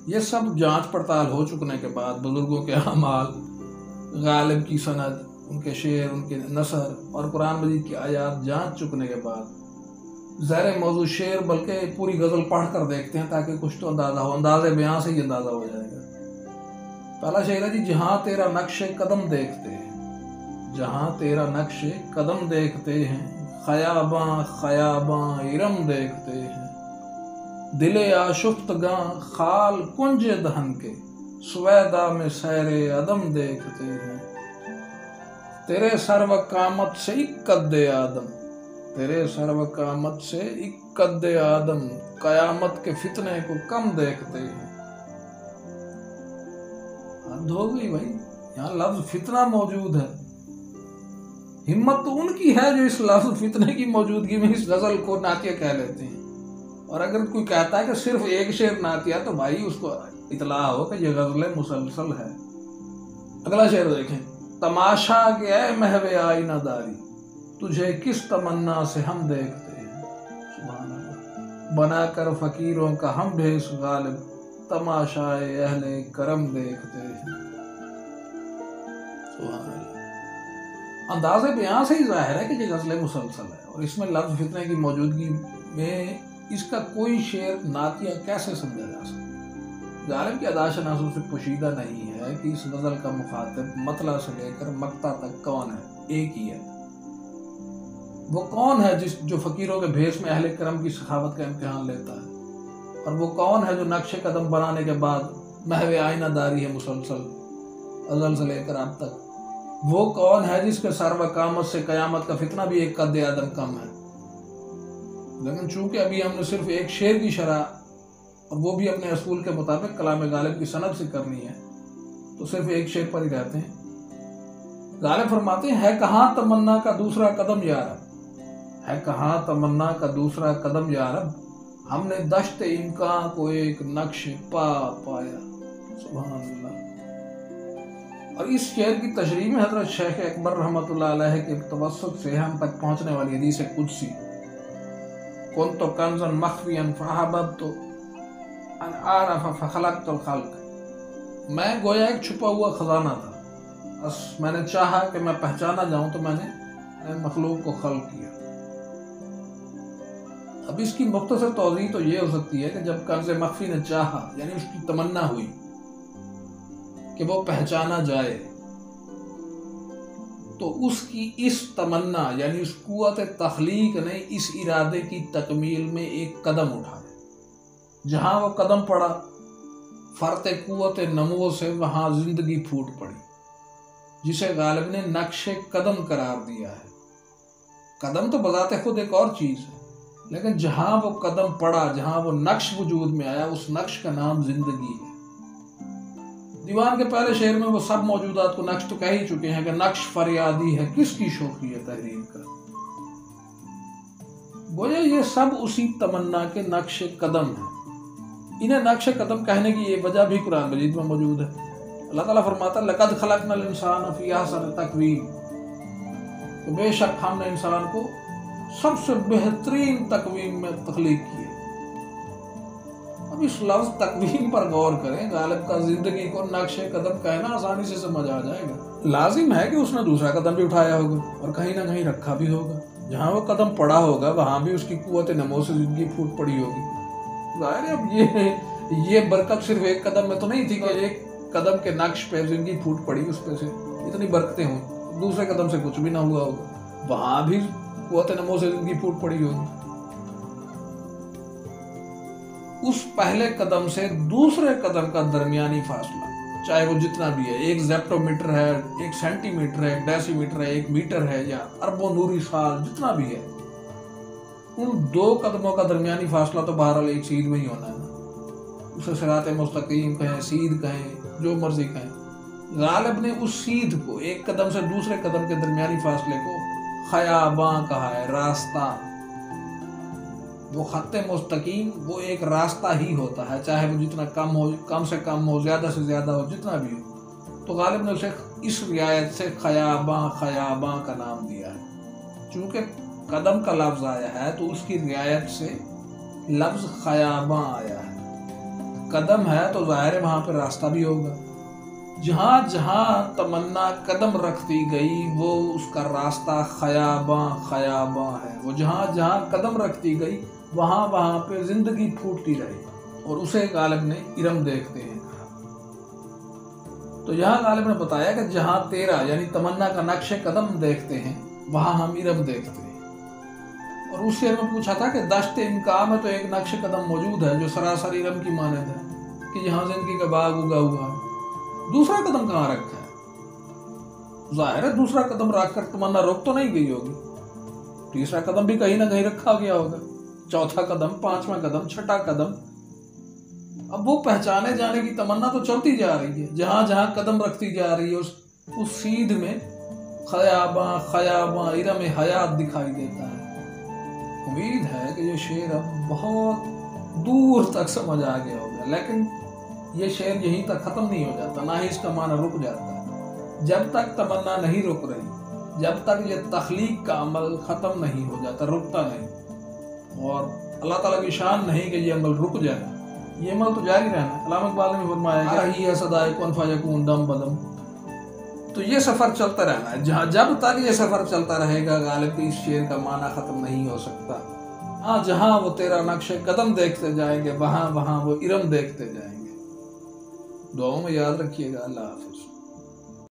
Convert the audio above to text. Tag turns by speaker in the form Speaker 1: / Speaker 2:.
Speaker 1: یہ سب جانچ پڑتال ہو چکنے کے بعد بزرگوں کے اعمال، غالب کی سند، ان کے شعر، ان کے نثر اور قرآن مجید کی آیات جانچ چکنے کے بعد زیر موضوع شعر بلکہ پوری غزل پڑھ کر دیکھتے ہیں تاکہ کچھ تو اندازہ ہو، انداز بیاں سے ہی اندازہ ہو جائے گا۔ پہلا شعر ہے جی، جہاں تیرا نقش قدم دیکھتے ہیں، جہاں تیرا نقش قدم دیکھتے ہیں، خیاباں خیاباں ارم دیکھتے ہیں، دل آشفتگاں خال کنج دہن کے، سویدا میں سیر عدم دیکھتے ہیں، تیرے سرو قامت سے ایک قد آدم، تیرے سرو قامت سے ایک قد آدم، قیامت کے فتنے کو کم دیکھتے ہیں۔ حد ہو گئی بھائی، یہاں لفظ فتنہ موجود ہے۔ ہمت تو ان کی ہے جو اس لفظ فتنے کی موجودگی میں اس غزل کو نعتیہ کہہ لیتے ہیں، اور اگر کوئی کہتا ہے کہ صرف ایک شعر نعتیہ تو بھائی اس کو اطلاع ہو کہ یہ غزل مسلسل ہے۔ اگلا شعر دیکھیں، تماشا کہ اے محو آئینہ داری، تجھے کس تمنا سے ہم دیکھتے ہیں، سبحان اللہ، بنا کر فقیروں کا ہم بھیس غالب، تماشائے اہل کرم دیکھتے ہیں، سبحان اللہ۔ انداز بیان سے ہی ظاہر ہے کہ یہ غزل مسلسل ہے، اور اس میں لفظ فتنے کی موجودگی میں اس کا کوئی شعر نعتیہ کیسے سمجھا جا سکتا ہے؟ غالب کی ادا شناسوں سے پوشیدہ نہیں ہے کہ اس غزل کا مخاطب مطلع سے لے کر مقطع تک کون ہے، ایک ہی ہے۔ وہ کون ہے جو فقیروں کے بھیس میں اہل کرم کی سخاوت کا امتحان لیتا ہے، اور وہ کون ہے جو نقش قدم بنانے کے بعد محو آئینہ داری ہے مسلسل ازل سے لے کر اب تک، وہ کون ہے جس کے سر و قامت سے قیامت کا فتنہ بھی ایک قد آدم کم ہے۔ لیکن چونکہ ابھی ہم نے صرف ایک شعر کی شرح، اور وہ بھی اپنے اصول کے مطابق کلام غالب کی سند سے کرنی ہے، تو صرف ایک شعر پر ہی رہتے ہیں۔ غالب فرماتے ہیں، ہے کہاں تمنا کا دوسرا قدم یا رب، ہے کہاں تمنا کا دوسرا قدم یا رب، ہم نے دشت امکان کو ایک نقش پایا، سبحان اللہ۔ اور اس شعر کی تشریح میں حضرت شیخ اکبر رحمۃ اللہ علیہ کے توسط سے ہم تک پہنچنے والی حدیث قدسی، کنت کنزا مخفیا فاحببت ان اعرف فخلقت الخلق، میں گویا ایک چھپا ہوا خزانہ تھا، بس میں نے چاہا کہ میں پہچانا جاؤں تو میں نے مخلوق کو خلق کیا۔ اب اس کی مختصر توضیح تو یہ ہو سکتی ہے کہ جب کنز مخفی نے چاہا، یعنی اس کی تمنا ہوئی کہ وہ پہچانا جائے، تو اس کی اس تمنا یعنی اس قوت تخلیق نے اس ارادے کی تکمیل میں ایک قدم اٹھایا۔ جہاں وہ قدم پڑا، فرط قوت نمو سے وہاں زندگی پھوٹ پڑی، جسے غالب نے نقش قدم قرار دیا ہے۔ قدم تو بذات خود ایک اور چیز ہے، لیکن جہاں وہ قدم پڑا، جہاں وہ نقش وجود میں آیا، اس نقش کا نام زندگی ہے۔ دیوان کے پہلے شعر میں وہ سب موجودات کو نقش تو کہہ ہی چکے ہیں کہ نقش فریادی ہے کس کی شوخی ہے تحریر کا، گویا یہ سب اسی تمنا کے نقش قدم ہیں۔ انہیں نقش قدم کہنے کی یہ وجہ بھی قرآن مجید میں موجود ہے۔ اللہ تعالیٰ فرماتا ہے، لَقَدْ خَلَقْنَا الْإِنسَانَ فِي أَحْسَنِ تَقْوِيمٍ، کہ بے شک ہم نے انسان کو سب سے بہترین تقویم میں تخلیق کی ہے۔ اب اس لفظ تقویم پر غور کریں، غالب کا زندگی کو نقش قدم کہنا آسانی سے سمجھ آ جائے گا۔ لازم ہے کہ اس نے دوسرا قدم بھی اٹھایا ہوگا اور کہیں نہ کہیں رکھا بھی ہوگا۔ جہاں وہ قدم پڑا ہوگا وہاں بھی اس کی قوت نمو سے زندگی پھوٹ پڑی ہوگی۔ ظاہر ہے اب یہ برکت صرف ایک قدم میں تو نہیں تھی کہ ایک قدم کے نقش پہ زندگی پھوٹ پڑی، اس پہ سے اتنی برکتیں ہوئی، دوسرے قدم سے کچھ بھی نہ ہوا ہوگا، وہاں بھی قوت نمو سے زندگی پھوٹ پڑی ہوگی۔ اس پہلے قدم سے دوسرے قدم کا درمیانی فاصلہ چاہے وہ جتنا بھی ہے، ایک زیپٹو میٹر ہے، ایک سینٹی میٹر ہے، ایک ڈیسی میٹر ہے، ایک میٹر ہے، یا اربوں نوری سال جتنا بھی ہے، ان دو قدموں کا درمیانی فاصلہ تو بہرحال ایک سیدھ میں ہی ہونا ہے نا۔ اسے صراط مستقیم کہیں، سیدھ کہیں، جو مرضی کہیں۔ غالب نے اس سیدھ کو، ایک قدم سے دوسرے قدم کے درمیانی فاصلے کو خیاباں کہا ہے، راستہ۔ وہ خط مستقیم وہ ایک راستہ ہی ہوتا ہے، چاہے وہ جتنا کم ہو، کم سے کم ہو، زیادہ سے زیادہ ہو، جتنا بھی ہو۔ تو غالب نے اسے اس رعایت سے خیاباں خیاباں کا نام دیا ہے۔ چونکہ قدم کا لفظ آیا ہے تو اس کی رعایت سے لفظ خیاباں آیا ہے۔ قدم ہے تو ظاہر ہے وہاں پہ راستہ بھی ہوگا. جہاں جہاں تمنا قدم رکھتی گئی وہ اس کا راستہ خیاباں خیاباں ہے. وہ جہاں جہاں قدم رکھتی گئی وہاں وہاں پہ زندگی پھوٹتی رہی. اور اسے غالب نے ارم دیکھتے ہیں کہا. تو یہاں غالب نے بتایا کہ جہاں تیرا یعنی تمنا کا نقش قدم دیکھتے ہیں وہاں ہم ارم دیکھتے ہیں. اور اس شعر میں پوچھا تھا کہ دشت امکان میں تو ایک نقش قدم موجود ہے جو سراسر ارم کی مانند ہے کہ جہاں زندگی کا باغ اگا ہوا ہے. دوسرا قدم کہاں رکھا ہے؟ ظاہر ہے دوسرا قدم رکھ کر تمنا رک تو نہیں گئی ہوگی. تیسرا قدم بھی کہیں نہ کہیں رکھا گیا ہوگا. چوتھا قدم، پانچواں قدم، چھٹا قدم. اب وہ پہچانے جانے کی تمنا تو چلتی جا رہی ہے. جہاں جہاں قدم رکھتی جا رہی ہے اس سیدھ میں خیاباں خیاباں ارم حیات دکھائی دیتا ہے. امید ہے کہ یہ شعر اب بہت دور تک سمجھ آ گیا ہوگا. لیکن یہ شعر یہیں تک ختم نہیں ہو جاتا، نہ ہی اس کا معنی رک جاتا ہے. جب تک تمنا نہیں رک رہی، جب تک یہ تخلیق کا عمل ختم نہیں ہو جاتا، رکتا نہیں، اور اللہ تعالیٰ کی شان نہیں کہ یہ عمل رک جائے، یہ عمل تو جاری رہنا ہے. علامہ اقبال نے بھی فرمایا کہ رہی ہے صدائے کن فیکون دم بدم. تو یہ سفر چلتا رہنا ہے. جب تک یہ سفر چلتا رہے گا غالب کی اس شعر کا معنی ختم نہیں ہو سکتا. ہاں جہاں وہ تیرا نقش قدم دیکھتے جائیں گے وہاں وہاں وہ ارم دیکھتے جائیں گے. دعاؤں میں یاد رکھیے گا. اللہ حافظ.